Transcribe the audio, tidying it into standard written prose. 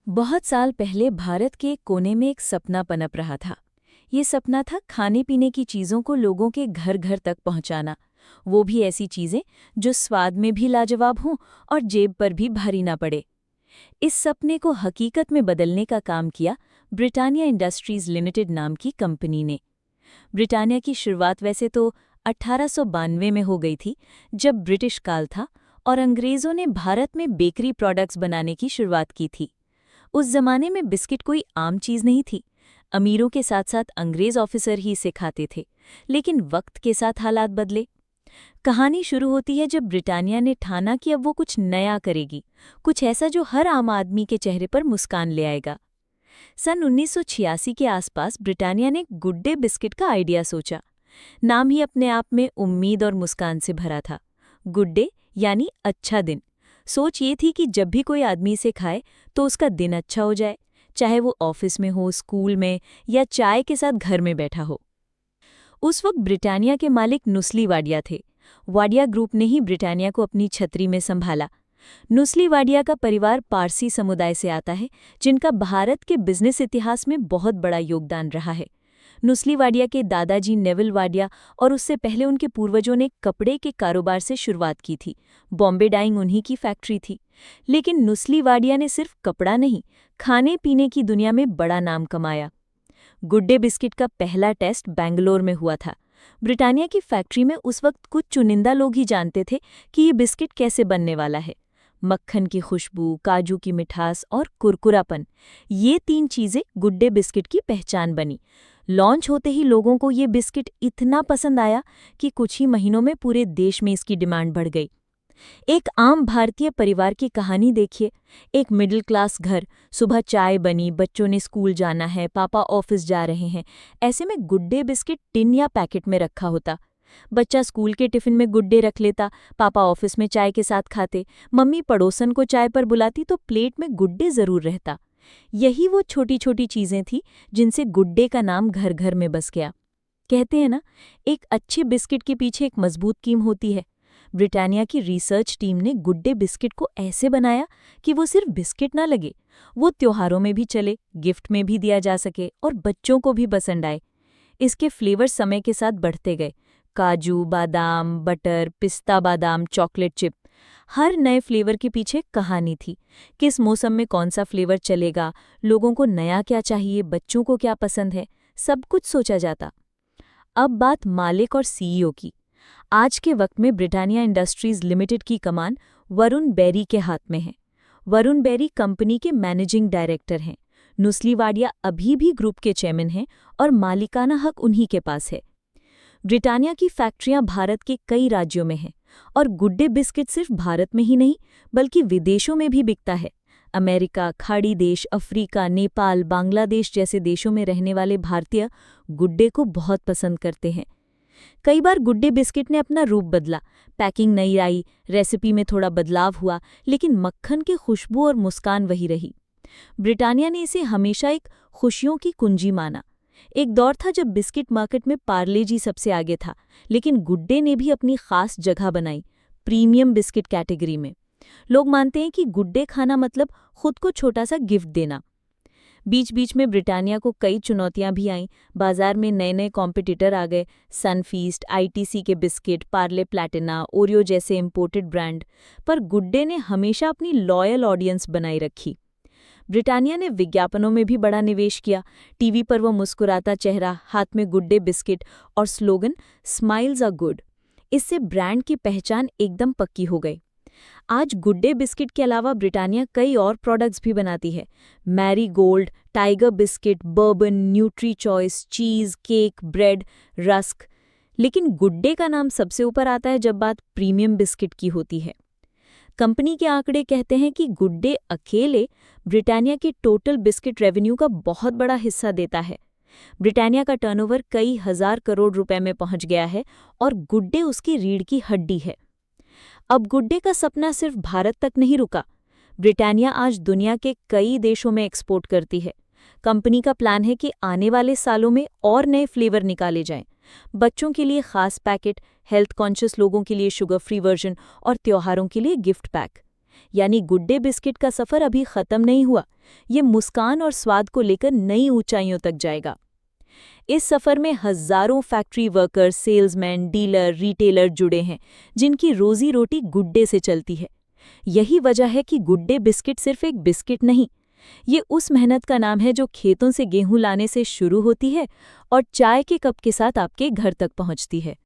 बहुत साल पहले भारत के एक कोने में एक सपना पनप रहा था। ये सपना था खाने पीने की चीज़ों को लोगों के घर घर तक पहुंचाना, वो भी ऐसी चीज़ें जो स्वाद में भी लाजवाब हों और जेब पर भी भारी ना पड़े। इस सपने को हकीकत में बदलने का काम किया ब्रिटानिया इंडस्ट्रीज लिमिटेड नाम की कंपनी ने। ब्रिटानिया की शुरुआत वैसे तो 1892 में हो गई थी, जब ब्रिटिश काल था और अंग्रेज़ों ने भारत में बेकरी प्रोडक्ट्स बनाने की शुरुआत की थी। उस जमाने में बिस्किट कोई आम चीज नहीं थी। अमीरों के साथ साथ अंग्रेज ऑफिसर ही इसे खाते थे। लेकिन वक्त के साथ हालात बदले। कहानी शुरू होती है जब ब्रिटानिया ने ठाना कि अब वो कुछ नया करेगी, कुछ ऐसा जो हर आम आदमी के चेहरे पर मुस्कान ले आएगा। सन 1986 के आसपास ब्रिटानिया ने गुड डे बिस्किट का आइडिया सोचा। नाम ही अपने आप में उम्मीद और मुस्कान से भरा था। गुड डे यानी अच्छा दिन। सोच ये थी कि जब भी कोई आदमी इसे खाए तो उसका दिन अच्छा हो जाए, चाहे वो ऑफिस में हो, स्कूल में या चाय के साथ घर में बैठा हो। उस वक्त ब्रिटानिया के मालिक नुस्ली वाडिया थे। वाडिया ग्रुप ने ही ब्रिटानिया को अपनी छतरी में संभाला। नुस्ली वाडिया का परिवार पारसी समुदाय से आता है, जिनका भारत के बिजनेस इतिहास में बहुत बड़ा योगदान रहा है। नुस्ली वाडिया के दादाजी नेविल वाडिया और उससे पहले उनके पूर्वजों ने कपड़े के कारोबार से शुरुआत की थी। बॉम्बे डाइंग उन्हीं की फैक्ट्री थी। लेकिन नुस्ली वाडिया ने सिर्फ कपड़ा नहीं, खाने पीने की दुनिया में बड़ा नाम कमाया। गुड डे बिस्किट का पहला टेस्ट बेंगलोर में हुआ था। ब्रिटानिया की फैक्ट्री में उस वक्त कुछ चुनिंदा लोग ही जानते थे कि ये बिस्किट कैसे बनने वाला है। मक्खन की खुशबू, काजू की मिठास और कुरकुरापन, ये तीन चीज़ें गुड डे बिस्किट की पहचान बनी। लॉन्च होते ही लोगों को ये बिस्किट इतना पसंद आया कि कुछ ही महीनों में पूरे देश में इसकी डिमांड बढ़ गई। एक आम भारतीय परिवार की कहानी देखिए। एक मिडिल क्लास घर, सुबह चाय बनी, बच्चों ने स्कूल जाना है, पापा ऑफिस जा रहे हैं। ऐसे में गुड डे बिस्किट टिन या पैकेट में रखा होता। बच्चा स्कूल के टिफिन में गुड डे रख लेता, पापा ऑफिस में चाय के साथ खाते, मम्मी पड़ोसन को चाय पर बुलाती तो प्लेट में गुड डे जरूर रहता। यही वो छोटी छोटी चीजें थी जिनसे गुड डे का नाम घर घर में बस गया। कहते हैं ना, एक अच्छे बिस्किट के पीछे एक मजबूत टीम होती है। ब्रिटानिया की रिसर्च टीम ने गुड डे बिस्किट को ऐसे बनाया कि वो सिर्फ बिस्किट ना लगे, वो त्योहारों में भी चले, गिफ्ट में भी दिया जा सके और बच्चों को भी पसंद आए। इसके फ्लेवर समय के साथ बढ़ते गए। काजू, बादाम, बटर, पिस्ता बादाम, चॉकलेट चिप। हर नए फ्लेवर के पीछे कहानी थी। किस मौसम में कौन सा फ्लेवर चलेगा, लोगों को नया क्या चाहिए, बच्चों को क्या पसंद है, सब कुछ सोचा जाता। अब बात मालिक और सीईओ की। आज के वक्त में ब्रिटानिया इंडस्ट्रीज लिमिटेड की कमान वरुण बेरी के हाथ में है। वरुण बेरी कंपनी के मैनेजिंग डायरेक्टर हैं। नुस्ली वाडिया अभी भी ग्रुप के चेयरमैन हैं और मालिकाना हक उन्हीं के पास है। ब्रिटानिया की फैक्ट्रियां भारत के कई राज्यों में हैं और गुड डे बिस्किट सिर्फ भारत में ही नहीं बल्कि विदेशों में भी बिकता है। अमेरिका, खाड़ी देश, अफ्रीका, नेपाल, बांग्लादेश जैसे देशों में रहने वाले भारतीय गुड डे को बहुत पसंद करते हैं। कई बार गुड डे बिस्किट ने अपना रूप बदला, पैकिंग नई आई, रेसिपी में थोड़ा बदलाव हुआ, लेकिन मक्खन की खुशबू और मुस्कान वही रही। ब्रिटानिया ने इसे हमेशा एक खुशियों की कुंजी माना। एक दौर था जब बिस्किट मार्केट में पार्ले जी सबसे आगे था, लेकिन गुड डे ने भी अपनी खास जगह बनाई, प्रीमियम बिस्किट कैटेगरी में। लोग मानते हैं कि गुड डे खाना मतलब खुद को छोटा सा गिफ्ट देना। बीच बीच में ब्रिटानिया को कई चुनौतियां भी आईं। बाजार में नए नए कॉम्पिटिटर आ गए, सनफीस्ट, आईटीसी के बिस्किट, पार्ले प्लैटिना, ओरियो जैसे इंपोर्टेड ब्रांड। पर गुड डे ने हमेशा अपनी लॉयल ऑडियंस बनाई रखी। ब्रिटानिया ने विज्ञापनों में भी बड़ा निवेश किया। टीवी पर वो मुस्कुराता चेहरा, हाथ में गुड डे बिस्किट और स्लोगन स्माइल्स आर गुड। इससे ब्रांड की पहचान एकदम पक्की हो गई। आज गुड डे बिस्किट के अलावा ब्रिटानिया कई और प्रोडक्ट्स भी बनाती है। Marie Gold, Tiger biscuit, Bourbon, Nutri Choice, cheese, cake, bread, rusk. लेकिन गुड डे का नाम सबसे ऊपर आता है जब बात प्रीमियम बिस्किट की होती है। कंपनी के आंकड़े कहते हैं कि गुड डे अकेले ब्रिटानिया के टोटल बिस्किट रेवेन्यू का बहुत बड़ा हिस्सा देता है। ब्रिटानिया का टर्नओवर कई हजार करोड़ रुपए में पहुंच गया है और गुड डे उसकी रीढ़ की हड्डी है। अब गुड डे का सपना सिर्फ भारत तक नहीं रुका। ब्रिटानिया आज दुनिया के कई देशों में एक्सपोर्ट करती है। कंपनी का प्लान है कि आने वाले सालों में और नए फ्लेवर निकाले जाएं। बच्चों के लिए खास पैकेट, हेल्थ कॉन्शियस लोगों के लिए शुगर फ्री वर्जन और त्योहारों के लिए गिफ्ट पैक। यानी गुड डे बिस्किट का सफर अभी खत्म नहीं हुआ, ये मुस्कान और स्वाद को लेकर नई ऊंचाइयों तक जाएगा। इस सफर में हजारों factory worker, salesman, dealer, retailer जुड़े हैं, जिनकी रोजी रोटी गुड्डे से चलती है। यही वजह है कि गुड्डे बिस्किट सिर्फ एक बिस्किट नहीं, ये उस मेहनत का नाम है जो खेतों से गेहूं लाने से शुरू होती है और चाय के कप के साथ आपके घर तक पहुंचती है।